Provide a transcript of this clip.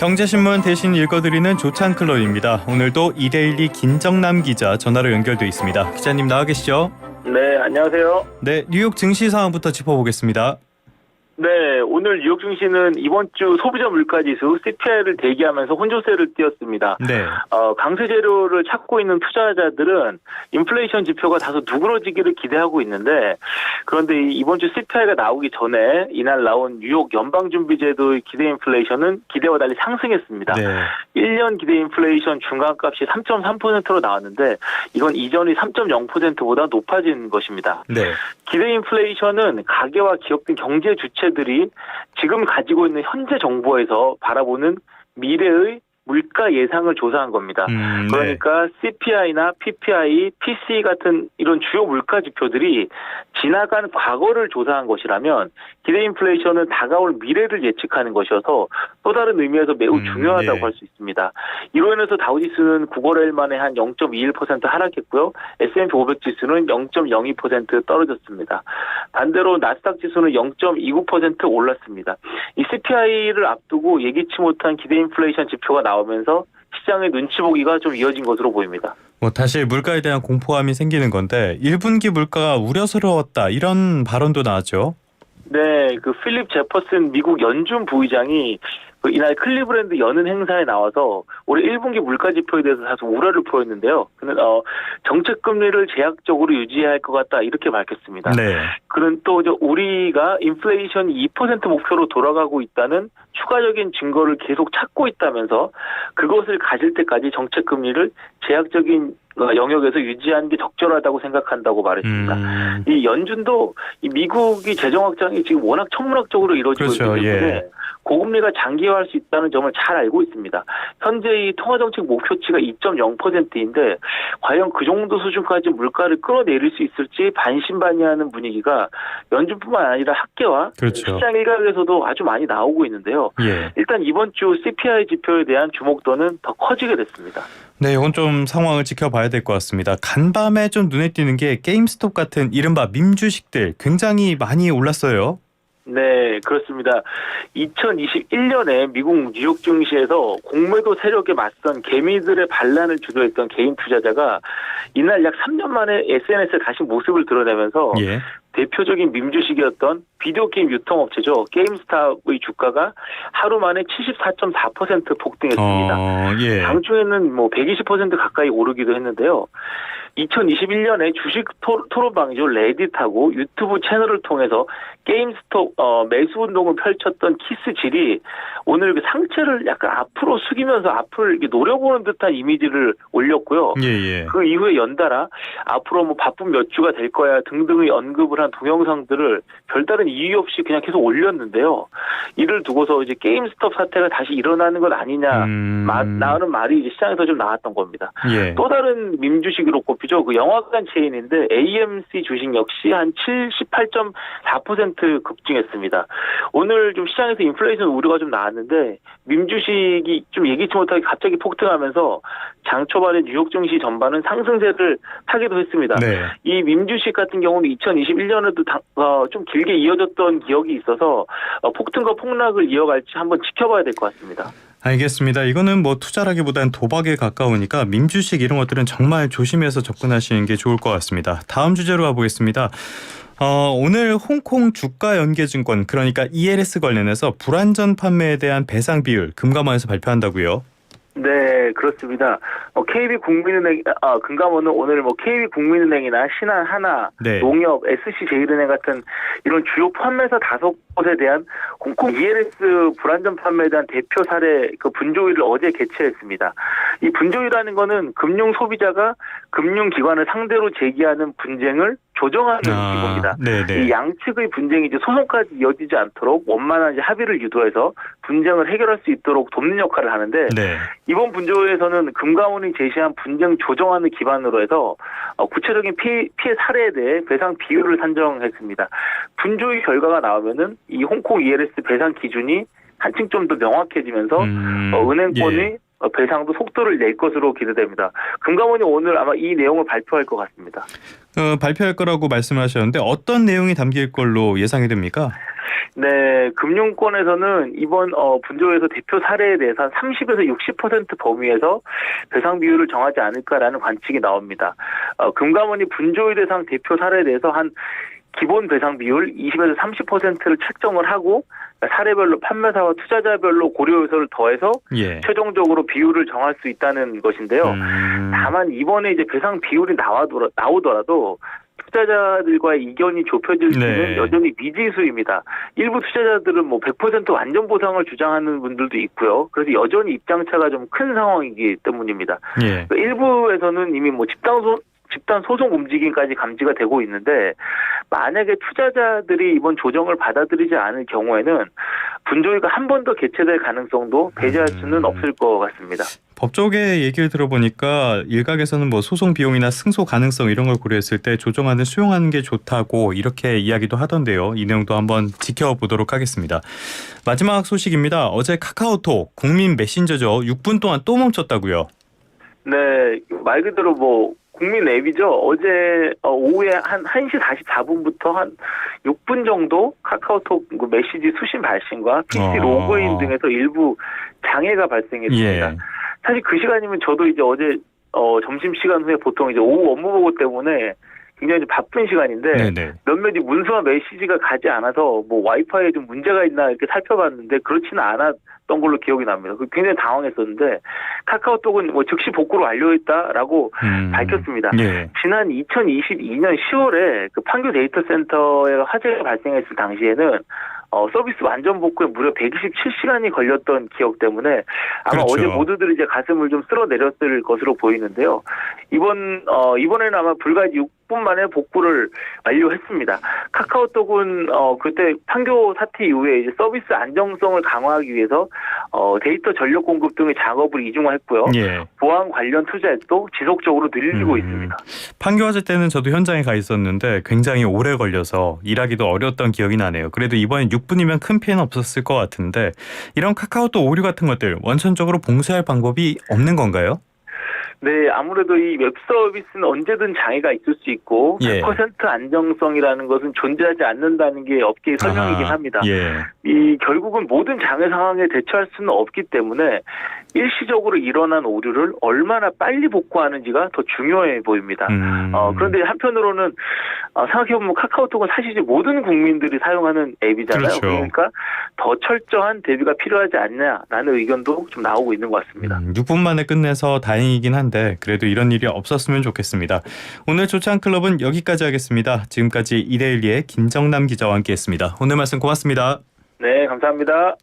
경제신문 대신 읽어드리는 조찬클럽입니다. 오늘도 이데일리 김정남 기자 전화로 연결돼 있습니다. 기자님 나와 계시죠? 네, 안녕하세요. 네, 뉴욕 증시 상황부터 짚어보겠습니다. 네, 오늘 뉴욕 증시는 이번 주 소비자 물가지수 CPI를 대기하면서 혼조세를 띄었습니다. 네. 강세 재료를 찾고 있는 투자자들은 인플레이션 지표가 다소 누그러지기를 기대하고 있는데, 그런데 이번 주 CPI가 나오기 전에 이날 나온 뉴욕 연방준비제도의 기대 인플레이션은 기대와 달리 상승했습니다. 네. 1년 기대 인플레이션 중간값이 3.3%로 나왔는데 이건 이전의 3.0%보다 높아진 것입니다. 네. 기대 인플레이션은 가계와 기업 등 경제 주체들이 지금 가지고 있는 현재 정보에서 바라보는 미래의 물가 예상을 조사한 겁니다. 그러니까 CPI나 PPI, PCE 같은 이런 주요 물가 지표들이 지나간 과거를 조사한 것이라면 기대 인플레이션은 다가올 미래를 예측하는 것이어서 또 다른 의미에서 매우 중요하다고 할 수 있습니다. 이로 인해서 다우지수는 9거래일 만에 한 0.21% 하락했고요. S&P 500 지수는 0.02% 떨어졌습니다. 반대로 나스닥 지수는 0.29% 올랐습니다. 이 CPI를 앞두고 예기치 못한 기대 인플레이션 지표가 나오면서 시장의 눈치 보기가 좀 이어진 것으로 보입니다. 다시 물가에 대한 공포감이 생기는 건데 1분기 물가가 우려스러웠다 이런 발언도 나왔죠. 네, 필립 제퍼슨 미국 연준 부의장이 이날 클리브랜드 여는 행사에 나와서 올해 1분기 물가 지표에 대해서 다소 우려를 표했는데요. 그는 정책 금리를 제약적으로 유지해야 할 것 같다 이렇게 밝혔습니다. 네. 그는 또 우리가 인플레이션이 2% 목표로 돌아가고 있다는 추가적인 증거를 계속 찾고 있다면서 그것을 가질 때까지 정책 금리를 제약적인 영역에서 유지하는 게 적절하다고 생각한다고 말했습니다. 이 연준도 이 미국이 재정 확장이 지금 워낙 천문학적으로 이루어지고 있기 때문에 고금리가 장기화할 수 있다는 점을 잘 알고 있습니다. 현재 이 통화정책 목표치가 2.0%인데 과연 그 정도 수준까지 물가를 끌어내릴 수 있을지 반신반의하는 분위기가 연준뿐만 아니라 학계와 시장 일각에서도 아주 많이 나오고 있는데요. 일단 이번 주 CPI 지표에 대한 주목도는 더 커지게 됐습니다. 네, 이건 좀 상황을 지켜봐야 될 것 같습니다. 간밤에 좀 눈에 띄는 게 게임스톱 같은 이른바 밈 주식들 굉장히 많이 올랐어요. 네, 그렇습니다. 2021년에 미국 뉴욕 증시에서 공매도 세력에 맞선 개미들의 반란을 주도했던 개인 투자자가 이날 약 3년 만에 SNS에 다시 모습을 드러내면서 대표적인 밈주식이었던 비디오 게임 유통업체죠. 게임스탑의 주가가 하루 만에 74.4% 폭등했습니다. 당초에는 120% 가까이 오르기도 했는데요. 2021년에 주식 토론방이죠. 레딧하고 유튜브 채널을 통해서 게임스톱 매수 운동을 펼쳤던 키스질이 오늘 상체를 약간 앞으로 숙이면서 앞을 노려보는 듯한 이미지를 올렸고요. 그 이후에 연달아 앞으로 바쁜 몇 주가 될 거야 등등의 언급을 한 동영상들을 별다른 이유 없이 그냥 계속 올렸는데요. 이를 두고서 이제 게임스톱 사태가 다시 일어나는 것 아니냐 나오는 말이 이제 시장에서 좀 나왔던 겁니다. 또 다른 밈 주식으로 꼽히죠. 영화관 체인인데 AMC 주식 역시 한 78.4% 급증했습니다. 오늘 좀 시장에서 인플레이션 우려가 좀 나왔는데 밈 주식이 좀 예기치 못하게 갑자기 폭등하면서 장 초반에 뉴욕 증시 전반은 상승세를 타기도 했습니다. 이 밈 주식 같은 경우는 2021년에도 좀 길게 이어졌던 기억이 있어서 폭등과 폭락을 이어갈지 한번 지켜봐야 될 것 같습니다. 알겠습니다. 이거는 투자라기보다는 도박에 가까우니까 밈주식 이런 것들은 정말 조심해서 접근하시는 게 좋을 것 같습니다. 다음 주제로 가보겠습니다. 오늘 홍콩 주가 연계증권 그러니까 ELS 관련해서 불안전 판매에 대한 배상 비율 금감원에서 발표한다고요? 네, 그렇습니다. KB국민은행, 금감원은 오늘 KB국민은행이나 신한, 하나, 농협, SC제일은행 같은 이런 주요 판매사 5곳에 대한 홍콩 ELS 불안전 판매에 대한 대표 사례 분조위를 어제 개최했습니다. 이 분조위라는 거는 금융 소비자가 금융기관을 상대로 제기하는 분쟁을 조정하는 기구입니다. 이 양측의 분쟁이 이제 소송까지 이어지지 않도록 원만한 합의를 유도해서 분쟁을 해결할 수 있도록 돕는 역할을 하는데 이번 분조회에서는 금감원이 제시한 분쟁 조정안을 기반으로 해서 구체적인 피해 사례에 대해 배상 비율을 산정했습니다. 분조의 결과가 나오면은 이 홍콩 ELS 배상 기준이 한층 좀 더 명확해지면서 은행권이 배상도 속도를 낼 것으로 기대됩니다. 금감원이 오늘 아마 이 내용을 발표할 것 같습니다. 발표할 거라고 말씀하셨는데 어떤 내용이 담길 걸로 예상이 됩니까? 네, 금융권에서는 이번 분조회사 대표 사례에 대해서 한 30에서 60% 범위에서 배상 비율을 정하지 않을까라는 관측이 나옵니다. 금감원이 분조회 대상 대표 사례에 대해서 한 기본 배상 비율 20에서 30%를 책정을 하고 사례별로 판매사와 투자자별로 고려 요소를 더해서 예. 최종적으로 비율을 정할 수 있다는 것인데요. 다만 이번에 이제 배상 비율이 나오더라도 투자자들과의 이견이 좁혀질 수는 네. 여전히 미지수입니다. 일부 투자자들은 뭐 100% 완전 보상을 주장하는 분들도 있고요. 그래서 여전히 입장차가 좀 큰 상황이기 때문입니다. 예. 일부에서는 이미 뭐 집단 소송 움직임까지 감지가 되고 있는데 만약에 투자자들이 이번 조정을 받아들이지 않을 경우에는 분조회가 한 번 더 개최될 가능성도 배제할 수는 없을 것 같습니다. 법조계 얘기를 들어보니까 일각에서는 뭐 소송 비용이나 승소 가능성 이런 걸 고려했을 때 조정안을 수용하는 게 좋다고 이렇게 이야기도 하던데요. 이 내용도 한번 지켜보도록 하겠습니다. 마지막 소식입니다. 어제 카카오톡 국민 메신저죠. 6분 동안 또 멈췄다고요. 네, 말 그대로 뭐 국민 앱이죠. 어제 오후에 한 1시 44분부터 한 6분 정도 카카오톡 메시지 수신 발신과 PC 로그인 등에서 일부 장애가 발생했습니다. 예. 사실 그 시간이면 저도 이제 어제 점심 시간 후에 보통 이제 오후 업무 보고 때문에 굉장히 좀 바쁜 시간인데 네네. 몇몇이 문서와 메시지가 가지 않아서 뭐 와이파이에 좀 문제가 있나 이렇게 살펴봤는데 그렇지는 않았던 걸로 기억이 납니다. 굉장히 당황했었는데 카카오톡은 뭐 즉시 복구를 완료했다라고 밝혔습니다. 예. 지난 2022년 10월에 그 판교 데이터 센터에 화재가 발생했을 당시에는 서비스 완전 복구에 무려 127시간이 걸렸던 기억 때문에 아마 그렇죠. 어제 모두들 이제 가슴을 좀 쓸어내렸을 것으로 보이는데요. 이번에는 아마 불과 6분 만에 복구를 완료했습니다. 카카오톡은 그때 판교 사태 이후에 이제 서비스 안정성을 강화하기 위해서 데이터 전력 공급 등의 작업을 이중화했고요. 예. 보안 관련 투자액도 지속적으로 늘리고 있습니다. 판교 화재 때는 저도 현장에 가 있었는데 굉장히 오래 걸려서 일하기도 어려웠던 기억이 나네요. 그래도 이번엔 6분이면 큰 피해는 없었을 것 같은데 이런 카카오톡 오류 같은 것들 원천적으로 봉쇄할 방법이 없는 건가요? 네, 아무래도 이 웹 서비스는 언제든 장애가 있을 수 있고 예. 100% 안정성이라는 것은 존재하지 않는다는 게 업계의 설명이긴 합니다. 예. 결국은 모든 장애 상황에 대처할 수는 없기 때문에 일시적으로 일어난 오류를 얼마나 빨리 복구하는지가 더 중요해 보입니다. 그런데 한편으로는 생각해보면 카카오톡은 사실 이제 모든 국민들이 사용하는 앱이잖아요. 그렇죠. 그러니까 더 철저한 대비가 필요하지 않냐라는 의견도 좀 나오고 있는 것 같습니다. 6분 만에 끝내서 다행이긴 한데 그래도 이런 일이 없었으면 좋겠습니다. 오늘 조찬 클럽은 여기까지 하겠습니다. 지금까지 이데일리의 김정남 기자와 함께했습니다. 오늘 말씀 고맙습니다. 네, 감사합니다.